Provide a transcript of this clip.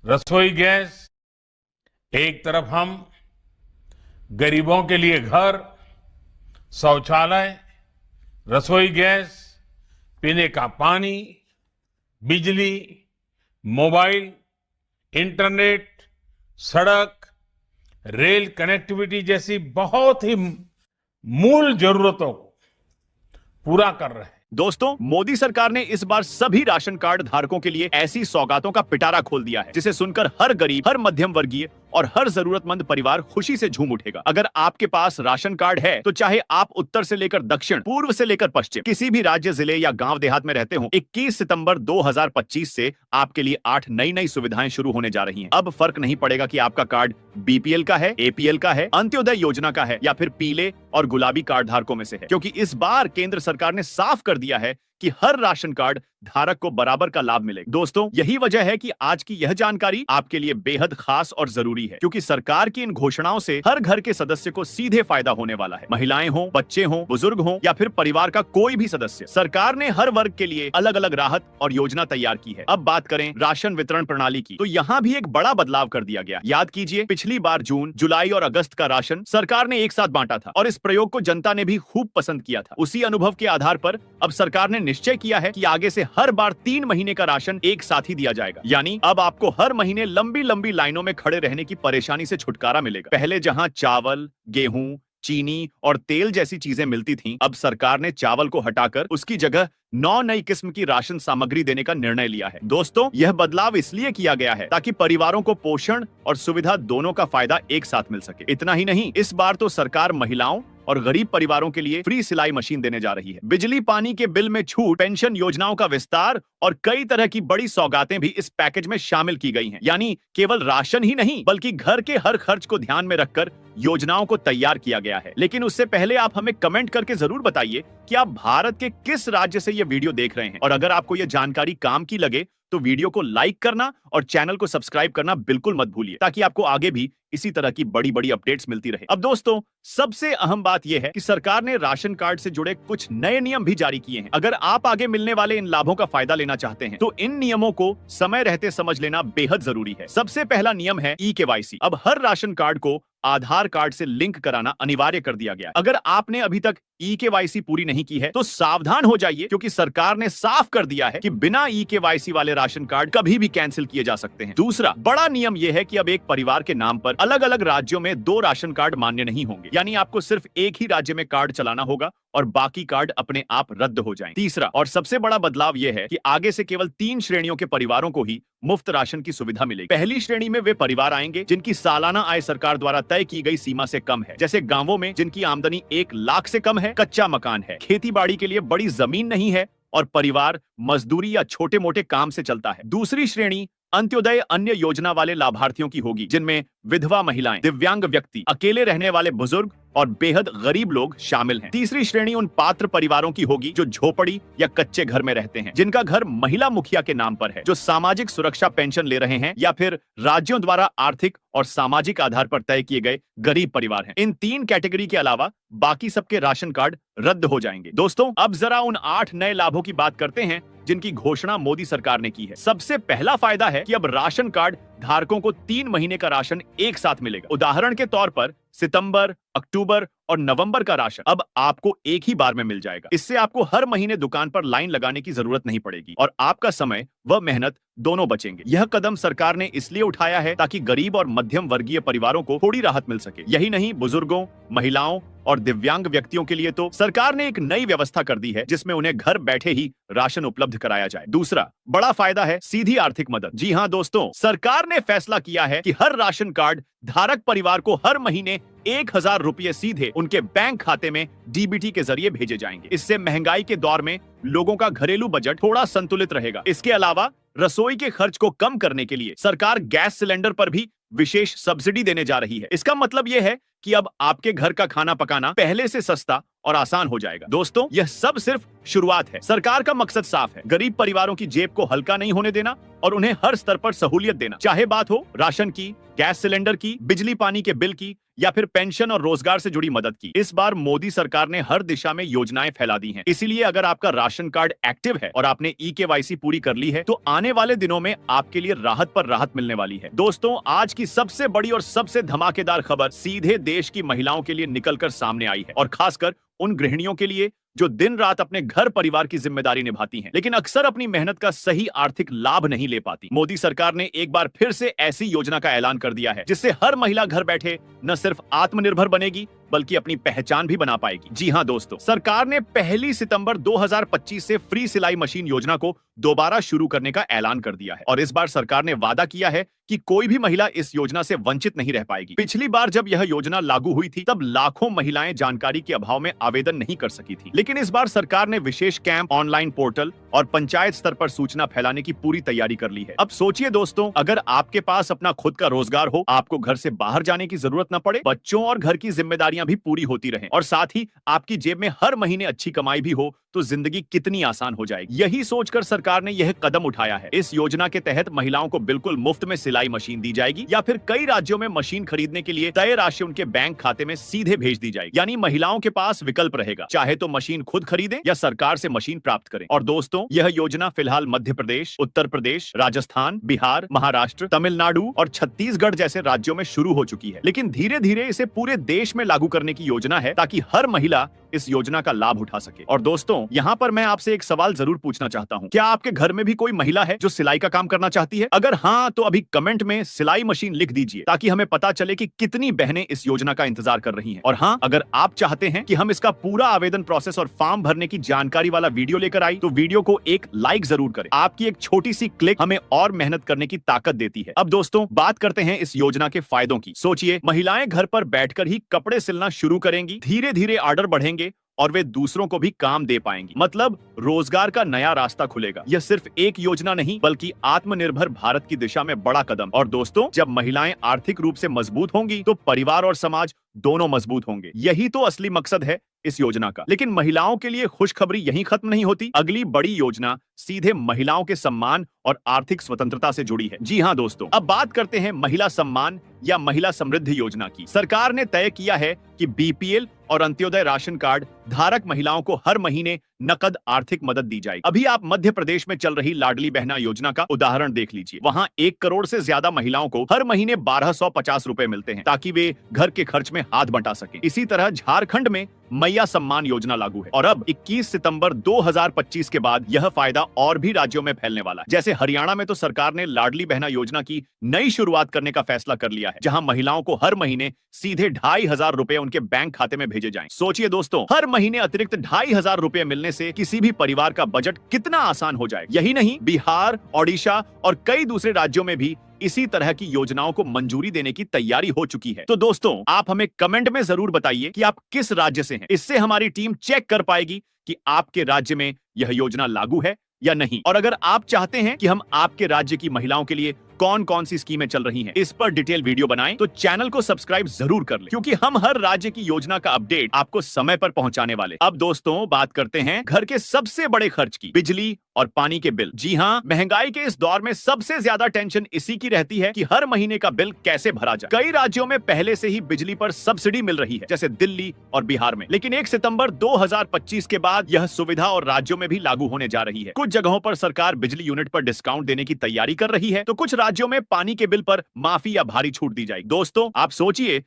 रसोई गैस, एक तरफ हम गरीबों के लिए घर, शौचालय, रसोई गैस, पीने का पानी, बिजली, मोबाइल, इंटरनेट, सड़क, रेल कनेक्टिविटी जैसी बहुत ही मूल जरूरतों को पूरा कर रहे हैं। दोस्तों, मोदी सरकार ने इस बार सभी राशन कार्ड धारकों के लिए ऐसी सौगातों का पिटारा खोल दिया है जिसे सुनकर हर गरीब, हर मध्यम वर्गीय और हर जरूरतमंद परिवार खुशी से झूम उठेगा। अगर आपके पास राशन कार्ड है तो चाहे आप उत्तर से लेकर दक्षिण, पूर्व से लेकर पश्चिम, किसी भी राज्य, जिले या गांव देहात में रहते हो, 21 सितंबर 2025 से आपके लिए 8 नई सुविधाएं शुरू होने जा रही हैं। अब फर्क नहीं पड़ेगा कि आपका कार्ड बीपीएल का है, एपीएल का है, अंत्योदय योजना का है या फिर पीले और गुलाबी कार्ड धारकों में से है, क्योंकि इस बार केंद्र सरकार ने साफ कर दिया है कि हर राशन कार्ड धारक को बराबर का लाभ मिलेगा। दोस्तों, यही वजह है कि आज की यह जानकारी आपके लिए बेहद खास और जरूरी है, क्योंकि सरकार की इन घोषणाओं से हर घर के सदस्य को सीधे फायदा होने वाला है। महिलाएं हों, बच्चे हों, बुजुर्ग हों या फिर परिवार का कोई भी सदस्य, सरकार ने हर वर्ग के लिए अलग अलग राहत और योजना तैयार की है। अब बात करें राशन वितरण प्रणाली की, तो यहाँ भी एक बड़ा बदलाव कर दिया गया। याद कीजिए, पिछली बार जून, जुलाई और अगस्त का राशन सरकार ने एक साथ बांटा था और इस प्रयोग को जनता ने भी खूब पसंद किया था। उसी अनुभव के आधार पर अब सरकार ने निश्चय किया है कि आगे से हर बार 3 महीने का राशन एक साथ ही दिया जाएगा। यानी अब आपको हर महीने लंबी लंबी लाइनों में खड़े रहने की परेशानी से छुटकारा मिलेगा। पहले जहां चावल, गेहूं, चीनी और तेल जैसी चीजें मिलती थीं, अब सरकार ने चावल को हटाकर उसकी जगह 9 नई किस्म की राशन सामग्री देने का निर्णय लिया है। दोस्तों, यह बदलाव इसलिए किया गया है ताकि परिवारों को पोषण और सुविधा दोनों का फायदा एक साथ मिल सके। इतना ही नहीं, इस बार तो सरकार महिलाओं और गरीब परिवारों के लिए फ्री सिलाई मशीन देने जा रही है। बिजली पानी के बिल में छूट, पेंशन योजनाओं का विस्तार और कई तरह की बड़ी सौगातें भी इस पैकेज में शामिल की गई हैं। यानी केवल राशन ही नहीं, बल्कि घर के हर खर्च को ध्यान में रखकर योजनाओं को तैयार किया गया है। लेकिन उससे पहले आप हमें कमेंट करके जरूर बताइए कि आप भारत के किस राज्य से ये वीडियो देख रहे हैं, और अगर आपको ये जानकारी काम की लगे तो वीडियो को लाइक करना और चैनल को सब्सक्राइब करना बिल्कुल मत भूलिए, ताकि आपको आगे भी इसी तरह की बड़ी बड़ी अपडेट्स मिलती रहे। अब दोस्तों, सबसे अहम बात यह है कि सरकार ने राशन कार्ड से जुड़े कुछ नए नियम भी जारी किए हैं। अगर आप आगे मिलने वाले इन लाभों का फायदा लेना चाहते हैं तो इन नियमों को समय रहते समझ लेना बेहद जरूरी है। सबसे पहला नियम है ई-केवाईसी। अब हर राशन कार्ड को आधार कार्ड से लिंक कराना अनिवार्य कर दिया गया। अगर आपने अभी तक ई-केवाईसी पूरी नहीं की है तो सावधान हो जाइए, क्योंकि सरकार ने साफ कर दिया है कि बिना ई-केवाईसी वाले राशन कार्ड कभी भी कैंसिल किए जा सकते हैं। दूसरा बड़ा नियम यह है कि अब एक परिवार के नाम पर अलग अलग राज्यों में 2 राशन कार्ड मान्य नहीं होंगे। यानी आपको सिर्फ एक ही राज्य में कार्ड चलाना होगा और बाकी कार्ड अपने आप रद्द हो जाएंगे। तीसरा और सबसे बड़ा बदलाव यह है कि आगे से केवल 3 श्रेणियों के परिवारों को ही मुफ्त राशन की सुविधा मिलेगी। पहली श्रेणी में वे परिवार आएंगे जिनकी सालाना आय सरकार द्वारा तय की गई सीमा से कम है, जैसे गांवों में जिनकी आमदनी 1 लाख से कम है, कच्चा मकान है, खेती बाड़ी के लिए बड़ी जमीन नहीं है और परिवार मजदूरी या छोटे मोटे काम से चलता है। दूसरी श्रेणी अंत्योदय अन्य योजना वाले लाभार्थियों की होगी, जिनमें विधवा महिलाएं, दिव्यांग व्यक्ति, अकेले रहने वाले बुजुर्ग और बेहद गरीब लोग शामिल हैं। तीसरी श्रेणी उन पात्र परिवारों की होगी जो झोपड़ी या कच्चे घर में रहते हैं, जिनका घर महिला मुखिया के नाम पर है, जो सामाजिक सुरक्षा पेंशन ले रहे हैं या फिर राज्यों द्वारा आर्थिक और सामाजिक आधार पर तय किए गए गरीब परिवार हैं। इन 3 कैटेगरी के अलावा बाकी सबके राशन कार्ड रद्द हो जाएंगे। दोस्तों, अब जरा उन 8 नए लाभों की बात करते हैं जिनकी घोषणा मोदी सरकार ने की है। सबसे पहला फायदा है कि अब राशन कार्ड धारकों को 3 महीने का राशन एक साथ मिलेगा। उदाहरण के तौर पर सितंबर, अक्टूबर और नवंबर का राशन अब आपको एक ही बार में मिल जाएगा। इससे आपको हर महीने दुकान पर लाइन लगाने की जरूरत नहीं पड़ेगी और आपका समय व मेहनत दोनों बचेंगे। यह कदम सरकार ने इसलिए उठाया है ताकि गरीब और मध्यम वर्गीय परिवारों को थोड़ी राहत मिल सके। यही नहीं, बुजुर्गों, महिलाओं और दिव्यांग व्यक्तियों के लिए तो सरकार ने एक नई व्यवस्था कर दी है, जिसमें उन्हें घर बैठे ही राशन उपलब्ध कराया जाए। दूसरा बड़ा फायदा है सीधी आर्थिक मदद। जी हाँ दोस्तों, सरकार ने फैसला किया है कि हर राशन कार्ड धारक परिवार को हर महीने 1000 रुपये सीधे उनके बैंक खाते में डीबीटी के जरिए भेजे जाएंगे। इससे महंगाई के दौर में लोगों का घरेलू बजट थोड़ा संतुलित रहेगा। इसके अलावा रसोई के खर्च को कम करने के लिए सरकार गैस सिलेंडर पर भी विशेष सब्सिडी देने जा रही है। इसका मतलब यह है कि अब आपके घर का खाना पकाना पहले से सस्ता और आसान हो जाएगा। दोस्तों, यह सब सिर्फ शुरुआत है। सरकार का मकसद साफ है, गरीब परिवारों की जेब को हल्का नहीं होने देना और उन्हें हर स्तर पर सहूलियत देना, चाहे बात हो राशन की, गैस सिलेंडर की, बिजली पानी के बिल की या फिर पेंशन और रोजगार से जुड़ी मदद की। इस बार मोदी सरकार ने हर दिशा में योजनाएं फैला दी हैं। इसीलिए अगर आपका राशन कार्ड एक्टिव है और आपने ई-केवाईसी पूरी कर ली है तो आने वाले दिनों में आपके लिए राहत पर राहत मिलने वाली है। दोस्तों, आज की सबसे बड़ी और सबसे धमाकेदार खबर सीधे देश की महिलाओं के लिए निकलकर सामने आई है, और खासकर उन गृहिणियों के लिए जो दिन रात अपने घर परिवार की जिम्मेदारी निभाती हैं, लेकिन अक्सर अपनी मेहनत का सही आर्थिक लाभ नहीं ले पाती। मोदी सरकार ने एक बार फिर से ऐसी योजना का ऐलान कर दिया है जिससे हर महिला घर बैठे न सिर्फ आत्मनिर्भर बनेगी बल्कि अपनी पहचान भी बना पाएगी। जी हां दोस्तों, सरकार ने 1 सितंबर 2025 से फ्री सिलाई मशीन योजना को दोबारा शुरू करने का ऐलान कर दिया है, और इस बार सरकार ने वादा किया है कि कोई भी महिला इस योजना से वंचित नहीं रह पाएगी। पिछली बार जब यह योजना लागू हुई थी तब लाखों महिलाएं जानकारी के अभाव में आवेदन नहीं कर सकी थी, लेकिन इस बार सरकार ने विशेष कैंप, ऑनलाइन पोर्टल और पंचायत स्तर पर सूचना फैलाने की पूरी तैयारी कर ली है। अब सोचिए दोस्तों, अगर आपके पास अपना खुद का रोजगार हो, आपको घर से बाहर जाने की जरूरत न पड़े, बच्चों और घर की जिम्मेदारियां भी पूरी होती रहें, और साथ ही आपकी जेब में हर महीने अच्छी कमाई भी हो, तो जिंदगी कितनी आसान हो जाएगी। यही सोचकर सरकार ने यह कदम उठाया है। इस योजना के तहत महिलाओं को बिल्कुल मुफ्त में सिलाई मशीन दी जाएगी, या फिर कई राज्यों में मशीन खरीदने के लिए तय राशि उनके बैंक खाते में सीधे भेज दी जाएगी। यानी महिलाओं के पास विकल्प रहेगा, चाहे तो मशीन खुद खरीदें या सरकार से मशीन प्राप्त करें। और दोस्तों, यह योजना फिलहाल मध्य प्रदेश, उत्तर प्रदेश, राजस्थान, बिहार, महाराष्ट्र, तमिलनाडु और छत्तीसगढ़ जैसे राज्यों में शुरू हो चुकी है, लेकिन धीरे धीरे इसे पूरे देश में लागू करने की योजना है ताकि हर महिला इस योजना का लाभ उठा सके। और दोस्तों, यहाँ पर मैं आपसे एक सवाल जरूर पूछना चाहता हूँ, क्या आपके घर में भी कोई महिला है जो सिलाई का काम करना चाहती है? अगर हाँ, तो अभी कमेंट में सिलाई मशीन लिख दीजिए ताकि हमें पता चले कि कितनी बहनें इस योजना का इंतजार कर रही हैं। और हाँ, अगर आप चाहते हैं कि हम इसका पूरा आवेदन प्रोसेस और फॉर्म भरने की जानकारी वाला वीडियो लेकर आई, तो वीडियो को एक लाइक जरूर करें। आपकी एक छोटी सी क्लिक हमें और मेहनत करने की ताकत देती है। अब दोस्तों, बात करते हैं इस योजना के फायदों की। सोचिए, महिलाएं घर पर बैठकर ही कपड़े सिलना शुरू करेंगी, धीरे धीरे ऑर्डर बढ़ेंगे और वे दूसरों को भी काम दे पाएंगी। मतलब रोजगार का नया रास्ता खुलेगा। यह सिर्फ एक योजना नहीं बल्कि आत्मनिर्भर भारत की दिशा में बड़ा कदम। और दोस्तों, जब महिलाएं आर्थिक रूप से मजबूत होंगी तो परिवार और समाज दोनों मजबूत होंगे। यही तो असली मकसद है इस योजना का। लेकिन महिलाओं के लिए खुशखबरी यहीं खत्म नहीं होती। अगली बड़ी योजना सीधे महिलाओं के सम्मान और आर्थिक स्वतंत्रता से जुड़ी है। जी हाँ दोस्तों, अब बात करते हैं महिला सम्मान या महिला समृद्धि योजना की। सरकार ने तय किया है कि बीपीएल और अंत्योदय राशन कार्ड धारक महिलाओं को हर महीने नकद आर्थिक मदद दी जाएगी। अभी आप मध्य प्रदेश में चल रही लाडली बहना योजना का उदाहरण देख लीजिए। वहाँ 1 करोड़ से ज्यादा महिलाओं को हर महीने 1250 रुपए मिलते हैं ताकि वे घर के खर्च में हाथ बंटा सके। इसी तरह झारखंड में मैया सम्मान योजना लागू है, और अब 21 सितंबर 2025 के बाद यह फायदा और भी राज्यों में फैलने वाला है। जैसे हरियाणा में तो सरकार ने लाडली बहना योजना की नई शुरुआत करने का फैसला कर लिया है, जहां महिलाओं को हर महीने सीधे 2500 रुपए उनके बैंक खाते में भेजे जाएं। सोचिए दोस्तों, हर महीने अतिरिक्त 2500 रुपए मिलने से किसी भी परिवार का बजट कितना आसान हो जाए। यही नहीं, बिहार, ओडिशा और कई दूसरे राज्यों में भी इसी तरह की योजनाओं को मंजूरी देने की तैयारी हो चुकी है। तो दोस्तों, आप हमें कमेंट में जरूर बताइए कि आप किस राज्य से हैं। इससे हमारी टीम चेक कर पाएगी कि आपके राज्य में यह योजना लागू है या नहीं। और अगर आप चाहते हैं कि हम आपके राज्य की महिलाओं के लिए कौन कौन सी स्कीमें चल रही हैं, इस पर डिटेल वीडियो बनाएं, तो चैनल को सब्सक्राइब जरूर कर लें, क्योंकि हम हर राज्य की योजना का अपडेट आपको समय पर पहुंचाने वाले। अब दोस्तों, बात करते हैं घर के सबसे बड़े खर्च की, बिजली और पानी के बिल। जी हाँ, महंगाई के इस दौर में सबसे ज्यादा टेंशन इसी की रहती है कि हर महीने का बिल कैसे भरा जाए। कई राज्यों में पहले से ही बिजली पर सब्सिडी मिल रही है, जैसे दिल्ली और बिहार में, लेकिन 1 सितंबर 2025 के बाद यह सुविधा और राज्यों में भी लागू होने जा रही है। कुछ जगहों पर सरकार बिजली यूनिट पर डिस्काउंट देने की तैयारी कर रही है, तो कुछ राज्यों में पानी के बिल पर माफी या भारी छूट दी जाएगी। दोस्तों, आप सोचिए,